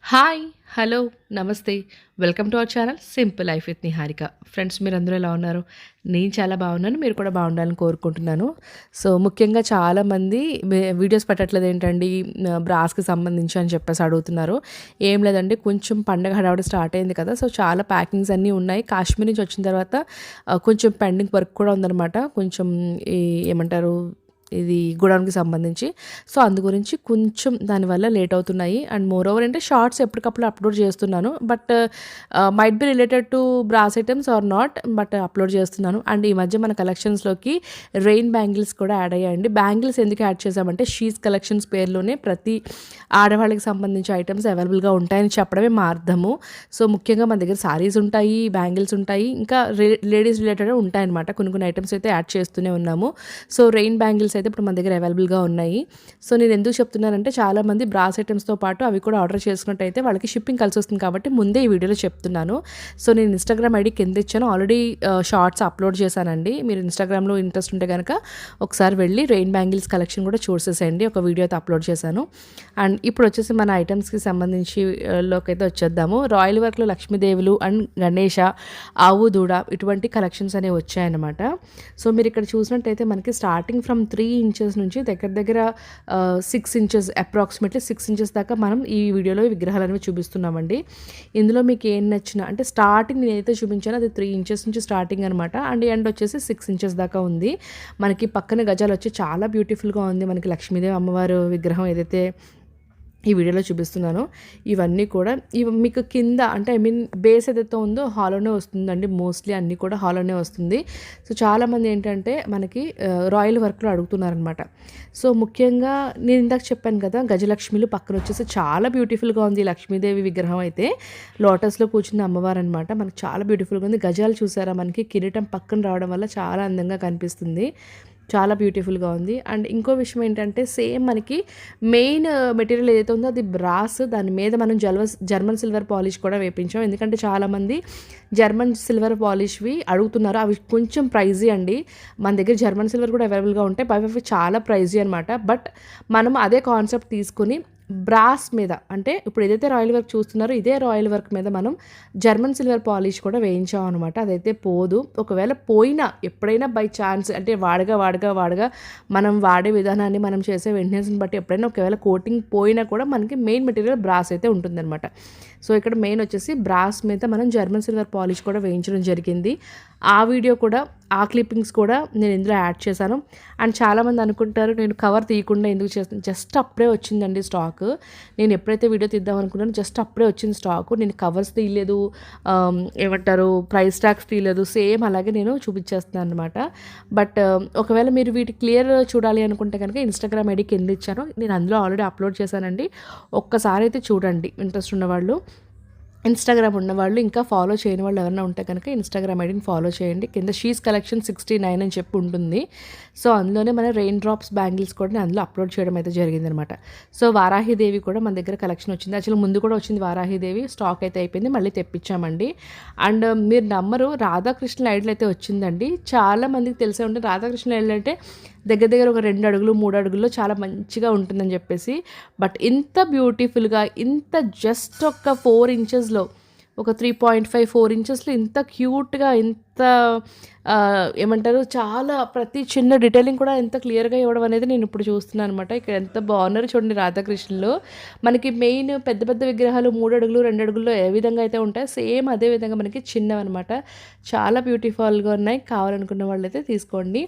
Hi! Hello! నమస్తే. Welcome to our channel simple life with Niharika. Friends మీరందరూ ఎలా ఉన్నారు? నేను చాలా బాగున్నాను. మీరు కూడా బాగుండాలని కోరుకుంటున్నాను. సో, ముఖ్యంగా చాలామంది వీడియోస్ పెట్టట్లేదేంటండి బ్రాస్‌కి సంబంధించి అని చెప్పేసి అడుగుతున్నారు. ఏం లేదండి, కొంచెం పండగ హడావుడి స్టార్ట్ అయింది కదా! సో, చాలా ప్యాకింగ్స్ అన్నీ ఉన్నాయి. కాశ్మీర్ నుంచి వచ్చిన తర్వాత కొంచెం పెండింగ్ వర్క్ కూడా ఉందనమాట. కొంచెం ఈ ఏమంటారు, ఇది గోడౌన్‌కి సంబంధించి. సో, అందు గురించి కొంచెం దానివల్ల లేట్ అవుతున్నాయి. అండ్ మోర్ ఓవర్ అంటే షార్ట్స్ ఎప్పటికప్పుడు అప్‌లోడ్ చేస్తున్నాను. But might be related to brass items or not, but upload చేస్తున్నాను. అండ్ ఈ మధ్య మన కలెక్షన్స్‌లోకి రెయిన్ బ్యాంగిల్స్ కూడా యాడ్ అయ్యాయండి. బ్యాంగిల్స్ ఎందుకు యాడ్ చేసామంటే షీస్ కలెక్షన్స్ పేరులోనే ప్రతి ఆడవాళ్ళకి సంబంధించి ఐటెమ్స్ అవైలబుల్‌గా ఉంటాయని చెప్పడమే మా అర్థము. సో, ముఖ్యంగా మన దగ్గర సారీస్ ఉంటాయి, బ్యాంగిల్స్ ఉంటాయి, ఇంకా లేడీస్ రిలేటెడ్ ఉంటాయన్నమాట. కొన్ని కొన్ని ఐటెమ్స్ అయితే యాడ్ చేస్తూనే ఉన్నాము. సో, రెయిన్ బ్యాంగిల్స్ అయితే ఇప్పుడు మన దగ్గర అవైలబుల్‌గా ఉన్నాయి. సో, నేను ఎందుకు చెప్తున్నానంటే చాలామంది బ్రాస్ ఐటెమ్స్‌తో పాటు అవి కూడా ఆర్డర్ చేసుకున్నట్టయితే వాళ్ళకి షిప్పింగ్ కలిసొస్తుంది కాబట్టి ముందే ఈ వీడియోలో చెప్తున్నాను. సో, నేను ఇన్‌స్టాగ్రామ్ ఐడీ కింద ఇచ్చాను. ఆల్రెడీ షార్ట్స్ అప్‌లోడ్ చేశానండి. మీరు ఇన్‌స్టాగ్రామ్‌లో ఇంట్రెస్ట్ ఉంటే గనక ఒకసారి వెళ్ళి రెయిన్ బ్యాంగిల్స్ కలెక్షన్ కూడా చూసేసేయండి. ఒక వీడియో అయితే అప్‌లోడ్ చేశాను. అండ్ ఇప్పుడు వచ్చేసి మన ఐటెమ్స్‌కి సంబంధించి లోకైతే వచ్చేద్దాము. రాయల్ వర్క్‌లో లక్ష్మీదేవులు అండ్ గణేష, ఆవు దూడ ఇటువంటి కలెక్షన్స్ అనేవి వచ్చాయన్నమాట. సో, మీరు ఇక్కడ చూసినట్టయితే మనకి స్టార్టింగ్ ఫ్రమ్ 3 ఇంచెస్ నుంచి దగ్గర దగ్గర 6 ఇంచెస్, అప్రాక్సిమేట్లీ 6 ఇంచెస్ దాకా మనం ఈ వీడియోలో విగ్రహాలు అనేవి చూపిస్తున్నామండి. ఇందులో మీకు ఏం నచ్చినా అంటే స్టార్టింగ్ నేనైతే చూపించానో అది 3 ఇంచెస్ నుంచి స్టార్టింగ్ అనమాట. అండ్ ఎండ్ వచ్చేసి 6 ఇంచెస్ దాకా ఉంది. మనకి పక్కన గజాలు వచ్చి చాలా బ్యూటిఫుల్గా ఉంది. మనకి లక్ష్మీదేవి అమ్మవారు విగ్రహం ఏదైతే ఈ వీడియోలో చూపిస్తున్నాను. ఇవన్నీ కూడా మీకు కింద అంటే బేస్ ఏదైతే ఉందో హాలోనే వస్తుందండి. మోస్ట్లీ అన్నీ కూడా హాలోనే వస్తుంది. సో, చాలామంది ఏంటంటే మనకి రాయల్ వర్క్‌లో అడుగుతున్నారనమాట. సో, ముఖ్యంగా నేను ఇందాక చెప్పాను కదా, గజలక్ష్మిలు పక్కన వచ్చేసి చాలా బ్యూటిఫుల్‌గా ఉంది. లక్ష్మీదేవి విగ్రహం అయితే లోటస్‌లో కూర్చున్న అమ్మవారు అనమాట. మనకి చాలా బ్యూటిఫుల్‌గా ఉంది. గజాలు చూసారా, మనకి కిరీటం పక్కన రావడం వల్ల చాలా అందంగా కనిపిస్తుంది. చాలా బ్యూటిఫుల్‌గా ఉంది. అండ్ ఇంకో విషయం ఏంటంటే సేమ్ మనకి మెయిన్ మెటీరియల్ ఏదైతే ఉందో అది బ్రాస్. దాని మీద మనం జర్మన్ సిల్వర్ పాలిష్ కూడా వేపించాం. ఎందుకంటే చాలామంది జర్మన్ సిల్వర్ పాలిష్‌వి అడుగుతున్నారు. అవి కొంచెం ప్రైజీ అండి. మన దగ్గర జర్మన్ సిల్వర్ కూడా అవైలబుల్‌గా ఉంటాయి. అవి చాలా ప్రైజీ అనమాట. బట్ మనం అదే కాన్సెప్ట్ తీసుకొని బ్రాస్ మీద అంటే ఇప్పుడు ఏదైతే రాయల్ వర్క్ చూస్తున్నారో ఇదే రాయల్ వర్క్ మీద మనం జర్మన్ సిల్వర్ పాలిష్ కూడా వేయించాం అనమాట. అదైతే పోదు. ఒకవేళ పోయినా ఎప్పుడైనా బై ఛాన్స్ అంటే వాడగా మనం వాడే విధానాన్ని, మనం చేసే మెయింటెనెన్స్ని బట్టి ఎప్పుడైనా ఒకవేళ కోటింగ్ పోయినా కూడా మనకి మెయిన్ మెటీరియల్ బ్రాస్ అయితే ఉంటుందన్నమాట. సో, ఇక్కడ మెయిన్ వచ్చేసి బ్రాస్ మీద మనం జర్మన్ సిల్వర్ పాలిష్ కూడా వేయించడం జరిగింది. ఆ వీడియో కూడా, ఆ క్లిప్పింగ్స్ కూడా నేను ఇందులో యాడ్ చేశాను. అండ్ చాలామంది అనుకుంటారు నేను కవర్ తీయకుండా ఎందుకు చేస్తాను. జస్ట్ అప్పుడే వచ్చిందండి స్టాక్. నేను ఎప్పుడైతే వీడియో తీద్దాం అనుకున్నానో జస్ట్ అప్పుడే వచ్చింది స్టాకు. నేను కవర్స్ తీయలేదు, ఏమంటారు, ప్రైస్ ట్యాగ్స్ తీయలేదు. సేమ్ అలాగే నేను చూపించేస్తున్నాను అనమాట. బట్ ఒకవేళ మీరు వీటి క్లియర్ చూడాలి అనుకుంటే కనుక ఇన్స్టాగ్రామ్ ఐడి కింద ఇచ్చాను. నేను అందులో ఆల్రెడీ అప్లోడ్ చేశానండి. ఒక్కసారి అయితే చూడండి ఇంట్రెస్ట్ ఉన్నవాళ్ళు. ఇన్స్టాగ్రామ్ ఉన్నవాళ్ళు, ఇంకా ఫాలో చేయని వాళ్ళు ఎవరైనా ఉంటే కనుక ఇన్స్టాగ్రామ్ ఐడిని ఫాలో చేయండి. కింద షీస్ కలెక్షన్ 69 అని చెప్పి ఉంటుంది. సో, అందులోనే మన రెయిన్ డ్రాప్స్ బ్యాంగిల్స్ కూడా నేను అందులో అప్లోడ్ చేయడం అయితే జరిగిందనమాట. సో, వారాహిదేవి కూడా మన దగ్గర కలెక్షన్ వచ్చింది. యాక్చువల్లీ ముందు కూడా వచ్చింది వారాహిదేవి, స్టాక్ అయితే అయిపోయింది, మళ్ళీ తెప్పించామండి. అండ్ మీరు నమ్మరు, రాధాకృష్ణ ఐడల్ అయితే వచ్చిందండి. చాలా మందికి తెలిసే ఉంటుంది రాధాకృష్ణ ఐడల్ అంటే దగ్గర దగ్గర ఒక 2 అడుగులు 3 అడుగుల్లో చాలా మంచిగా ఉంటుందని చెప్పేసి. బట్ ఇంత బ్యూటిఫుల్గా, ఇంత జస్ట్ ఒక 4 ఇంచెస్లో, ఒక 3.5, 4 ఇంచెస్లో ఇంత క్యూట్గా, ఇంత ఏమంటారు, చాలా ప్రతి చిన్న డీటెయిలింగ్ కూడా ఎంత క్లియర్గా ఇవ్వడం అనేది నేను ఇప్పుడు చూస్తున్నాను అనమాట. ఇక్కడ ఎంత బాగున్నారో చూడండి రాధాకృష్ణులు. మనకి మెయిన్ పెద్ద పెద్ద విగ్రహాలు 3 అడుగులు 2 అడుగుల్లో ఏ విధంగా అయితే ఉంటాయో సేమ్ అదే విధంగా మనకి చిన్నవన్నమాట. చాలా బ్యూటిఫుల్గా ఉన్నాయి. కావాలనుకున్న వాళ్ళైతే తీసుకోండి.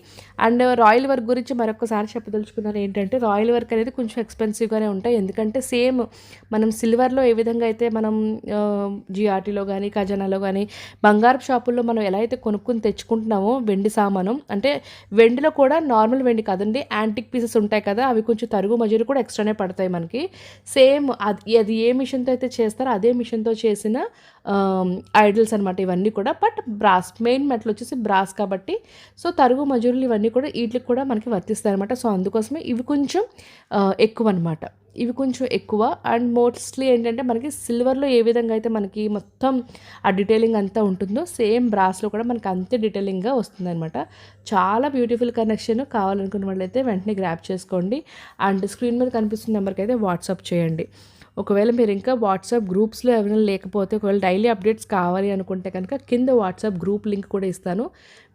అండ్ రాయల్ వర్క్ గురించి మరొకసారి చెప్పదలుచుకున్నాను ఏంటంటే రాయల్ వర్క్ అనేది కొంచెం ఎక్స్పెన్సివ్గానే ఉంటాయి. ఎందుకంటే సేమ్ మనం సిల్వర్లో ఏ విధంగా అయితే మనం జిఆర్టీలో కానీ ఖజానాలో కానీ బంగారపు షాపుల్లో మనం ఎలా అయితే కొనుక్కొని తెచ్చుకుంటున్నామో వెండి సామానం, అంటే వెండిలో కూడా నార్మల్ వెండి కాదండి, యాంటిక్ పీసెస్ ఉంటాయి కదా, అవి కొంచెం తరుగు మజూరు కూడా ఎక్స్ట్రానే పడతాయి మనకి. సేమ్ అది ఏ మిషన్తో అయితే చేస్తారో అదే మిషన్తో చేసిన ఐడల్స్ అనమాట ఇవన్నీ కూడా. బట్ బ్రాస్ మెయిన్ మెటల్ వచ్చేసి బ్రాస్ కాబట్టి సో తరుగు మజూరులు ఇవన్నీ కూడా వీటికి కూడా మనకి వర్తిస్తాయి అనమాట. సో, అందుకోసమే ఇవి కొంచెం ఎక్కువ అనమాట. ఇవి కొంచెం ఎక్కువ. అండ్ మోస్ట్లీ ఏంటంటే మనకి సిల్వర్లో ఏ విధంగా అయితే మనకి మొత్తం ఆ డీటెయిలింగ్ అంతా ఉంటుందో సేమ్ బ్రాస్లో కూడా మనకి అంతే డీటెయిలింగ్గా వస్తుందన్నమాట. చాలా బ్యూటిఫుల్ కనెక్షన్. కావాలనుకున్న వాళ్ళైతే వెంటనే గ్రాప్ చేసుకోండి. అండ్ స్క్రీన్ మీద కనిపిస్తున్న నెంబర్కి అయితే వాట్సాప్ చేయండి. ఒకవేళ మీరు ఇంకా వాట్సాప్ గ్రూప్స్లో ఎవరైనా లేకపోతే, ఒకవేళ డైలీ అప్డేట్స్ కావాలి అనుకుంటే కనుక కింద వాట్సాప్ గ్రూప్ లింక్ కూడా ఇస్తాను.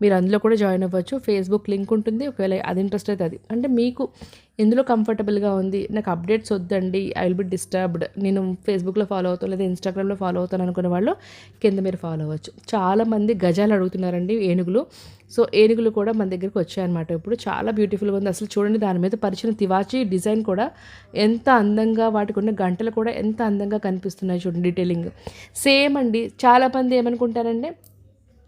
మీరు అందులో కూడా జాయిన్ అవ్వచ్చు. ఫేస్బుక్ లింక్ ఉంటుంది. ఒకవేళ అది ఇంట్రెస్ట్ అయితే అది. అంటే మీకు ఎందులో కంఫర్టబుల్గా ఉంది, నాకు అప్డేట్స్ వద్దండి, ఐ విల్ బి డిస్టర్బ్డ్, నేను ఫేస్బుక్లో ఫాలో అవుతాను లేదా ఇన్స్టాగ్రామ్లో ఫాలో అవుతాను అనుకునే వాళ్ళు కింద మీరు ఫాలో అవ్వచ్చు. చాలామంది గజాలు అడుగుతున్నారండి, ఏనుగులు. సో ఏనుగులు కూడా మన దగ్గరికి వచ్చాయన్నమాట. ఇప్పుడు చాలా బ్యూటిఫుల్గా ఉంది. అసలు చూడండి, దాని మీద పరిచిన తివాచీ డిజైన్ కూడా ఎంత అందంగా, వాటికి ఉన్న గంటలు కూడా ఎంత అందంగా కనిపిస్తున్నాయి చూడండి, డీటెయిలింగ్ సేమ్ అండి. చాలామంది ఏమనుకుంటారంటే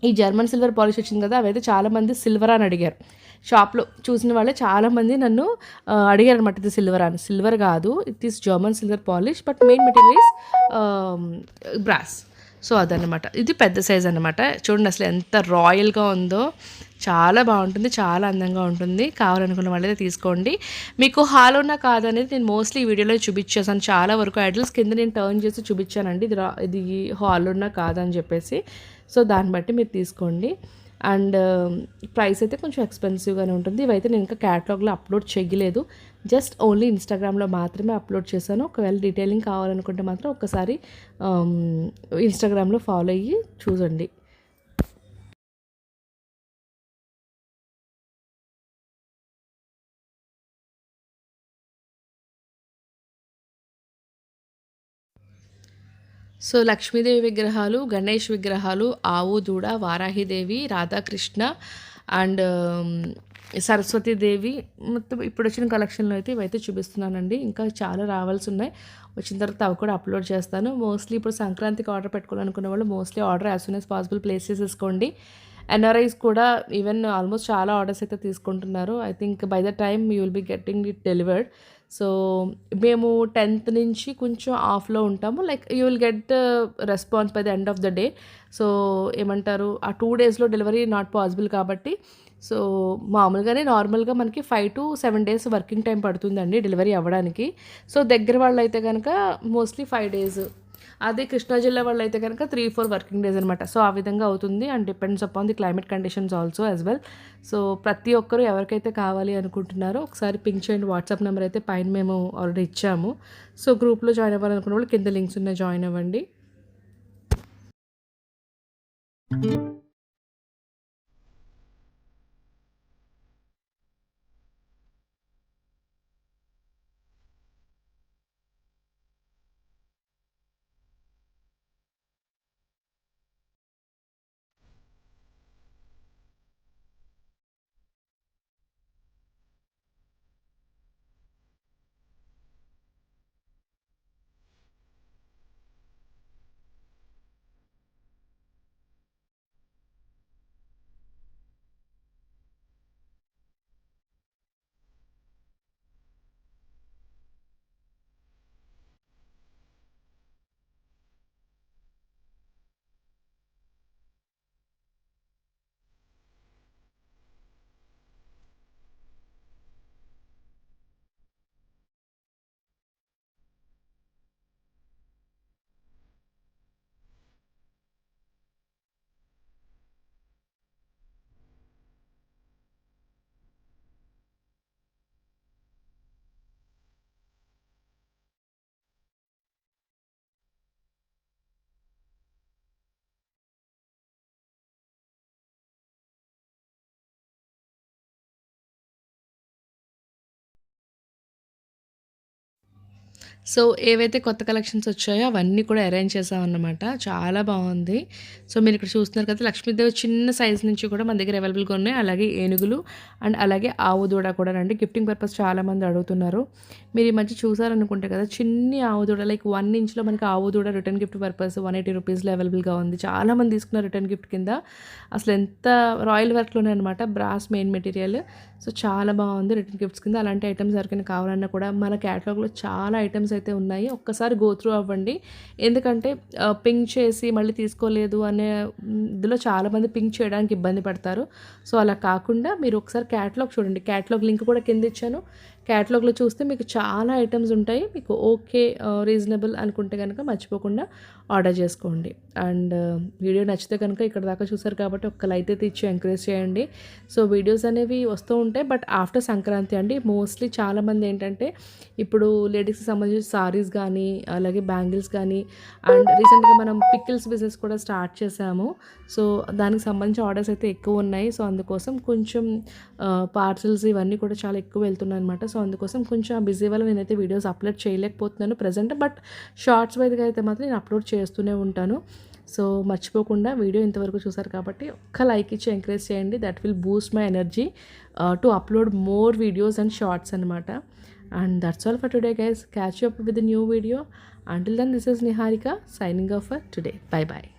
ఈ జర్మన్ సిల్వర్ పాలిష్ వచ్చింది కదా, అవైతే చాలామంది సిల్వర్ అని అడిగారు. షాప్లో చూసిన వాళ్ళే చాలామంది నన్ను అడిగారు అనమాట, ఇది సిల్వర్ అని. సిల్వర్ కాదు, it is German silver polish, but main material is brass. So అదనమాట. ఇది పెద్ద సైజ్ అనమాట. చూడండి అసలు ఎంత రాయల్గా ఉందో, చాలా బాగుంటుంది, చాలా అందంగా ఉంటుంది. కావాలనుకున్న వాళ్ళైతే తీసుకోండి. మీకు హాలోనా కాదనేది నేను మోస్ట్లీ ఈ వీడియోలో చూపించేసాను. చాలా వరకు ఐడల్స్ కింద నేను టర్న్ చేసి చూపించానండి, ఇది హాలోనా కాదని చెప్పేసి. సో దాన్ని బట్టి మీరు తీసుకోండి. అండ్ ప్రైస్ అయితే కొంచెం ఎక్స్పెన్సివ్గానే ఉంటుంది. ఇవైతే నేను ఇంకా క్యాటలాగ్లో అప్లోడ్ చేయలేదు, జస్ట్ ఓన్లీ ఇన్స్టాగ్రామ్లో మాత్రమే అప్లోడ్ చేశాను. ఒకవేళ డీటెయిలింగ్ కావాలనుకుంటే మాత్రం ఒక్కసారి ఇన్స్టాగ్రామ్లో ఫాలో అయ్యి చూడండి. సో లక్ష్మీదేవి విగ్రహాలు, గణేష్ విగ్రహాలు, ఆవు దూడ, వారాహిదేవి, రాధాకృష్ణ అండ్ సరస్వతీదేవి, మొత్తం ఇప్పుడు వచ్చిన కలెక్షన్లో అయితే ఇవైతే చూపిస్తున్నానండి. ఇంకా చాలా రావాల్సి ఉన్నాయి. వచ్చిన తర్వాత అవి కూడా అప్లోడ్ చేస్తాను. మోస్ట్లీ ఇప్పుడు సంక్రాంతికి ఆర్డర్ పెట్టుకోవాలనుకున్న వాళ్ళు mostly order as soon as possible place చేసేసుకోండి. ఎన్ఆర్ఐస్ కూడా ఈవెన్ ఆల్మోస్ట్ చాలా ఆర్డర్స్ అయితే తీసుకుంటున్నారు. I think by the time you will be getting it delivered. So మేము 10th నుంచి కొంచెం ఆఫ్లో ఉంటాము. Like you will get response by the end of the day. So ఏమంటారు, ఆ 2 daysలో డెలివరీ నాట్ పాసిబుల్ కాబట్టి, సో మామూలుగానే నార్మల్గా మనకి 5 to 7 days వర్కింగ్ టైం పడుతుందండి డెలివరీ అవ్వడానికి. సో దగ్గర వాళ్ళు అయితే కనుక మోస్ట్లీ 5 days, అదే కృష్ణా జిల్లా వాళ్ళు అయితే కనుక 3-4 వర్కింగ్ డేస్ అనమాట. సో ఆ విధంగా అవుతుంది. And depends upon the climate conditions also as well. So ప్రతి ఒక్కరు ఎవరికైతే కావాలి అనుకుంటున్నారో ఒకసారి పింక్ చేయండి. వాట్సాప్ నెంబర్ అయితే పైన మేము ఆల్రెడీ ఇచ్చాము. సో గ్రూప్లో జాయిన్ అవ్వాలనుకున్న వాళ్ళు కింద లింక్స్ ఉన్నాయి, జాయిన్ అవ్వండి. సో ఏవైతే కొత్త కలెక్షన్స్ వచ్చాయో అవన్నీ కూడా అరేంజ్ చేసామన్నమాట. చాలా బాగుంది. సో మీరు ఇక్కడ చూస్తున్నారు కదా, లక్ష్మీదేవి చిన్న సైజ్ నుంచి కూడా మన దగ్గర అవైలబుల్గా ఉన్నాయి. అలాగే ఏనుగులు అండ్ అలాగే ఆవు దూడ కూడా రండి. గిఫ్టింగ్ పర్పస్ చాలామంది అడుగుతున్నారు. మీరు ఈ మధ్య చూసారనుకుంటే కదా, చిన్ని ఆవు దూడ లైక్ 1 inchలో మనకి ఆవు దూడ రిటర్న్ గిఫ్ట్ పర్పస్ 180 రూపీస్లో అవైలబుల్గా ఉంది. చాలామంది తీసుకున్నారు రిటర్న్ గిఫ్ట్ కింద. అసలు ఎంత రాయల్ వర్క్లోనే అనమాట, బ్రాస్ మెయిన్ మెటీరియల్. సో చాలా బాగుంది రిటర్న్ గిఫ్ట్స్ కింద. అలాంటి ఐటమ్స్ ఎవరికైనా కావాలన్నా కూడా మన క్యాటలాగ్లో చాలా ఐటమ్స్ అయితే ఉన్నాయి. ఒక్కసారి గో త్రూ అవ్వండి. ఎందుకంటే పింక్ చేసి మళ్ళీ తీసుకోలేదు అనే ఇందులో చాలామంది పింక్ చేయడానికి ఇబ్బంది పడతారు. సో అలా కాకుండా మీరు ఒకసారి క్యాటలాగ్ చూడండి. క్యాటలాగ్ లింక్ కూడా కింద ఇచ్చాను. క్యాటలాగ్‌లో చూస్తే మీకు చాలా ఐటెమ్స్ ఉంటాయి. మీకు ఓకే రీజనబుల్ అనుకుంటే గనక మర్చిపోకుండా ఆర్డర్ చేసుకోండి. అండ్ వీడియో నచ్చితే కనుక ఇక్కడ దాకా చూసారు కాబట్టి ఒక్క లైక్ అయితే ఇచ్చి ఎంకరేజ్ చేయండి. సో వీడియోస్ అనేవి వస్తూ ఉంటాయి. బట్ ఆఫ్టర్ సంక్రాంతి అండి. మోస్ట్లీ చాలామంది ఏంటంటే ఇప్పుడు లేడీస్‌కి సంబంధించిన సారీస్ గానీ, అలాగే బ్యాంగిల్స్ గానీ అండ్ రీసెంట్‌గా మనం పికిల్స్ బిజినెస్ కూడా స్టార్ట్ చేశాము. సో దానికి సంబంధించి ఆర్డర్స్ అయితే ఎక్కువున్నాయి. సో అందుకోసం కొంచెం పార్సెల్స్ ఇవన్నీ కూడా చాలా ఎక్కువ వెళ్తున్నాయనమాట. సో అందుకోసం కొంచెం బిజీ వల్ల నేనైతే వీడియోస్ అప్లోడ్ చేయలేకపోతున్నాను ప్రెజెంట్. బట్ షార్ట్స్ వైస్‌గా అయితే మాత్రం నేను అప్లోడ్ చేస్తూనే ఉంటాను. సో మర్చిపోకుండా వీడియో ఇంతవరకు చూసారు కాబట్టి ఒక్క లైక్ ఇచ్చి ఎంకరేజ్ చేయండి. That will boost my energy to upload more videos and shorts అనమాట. And that's all for today, guys. Catch you up with a new video. Until then, this is Niharika signing off for today. Bye bye.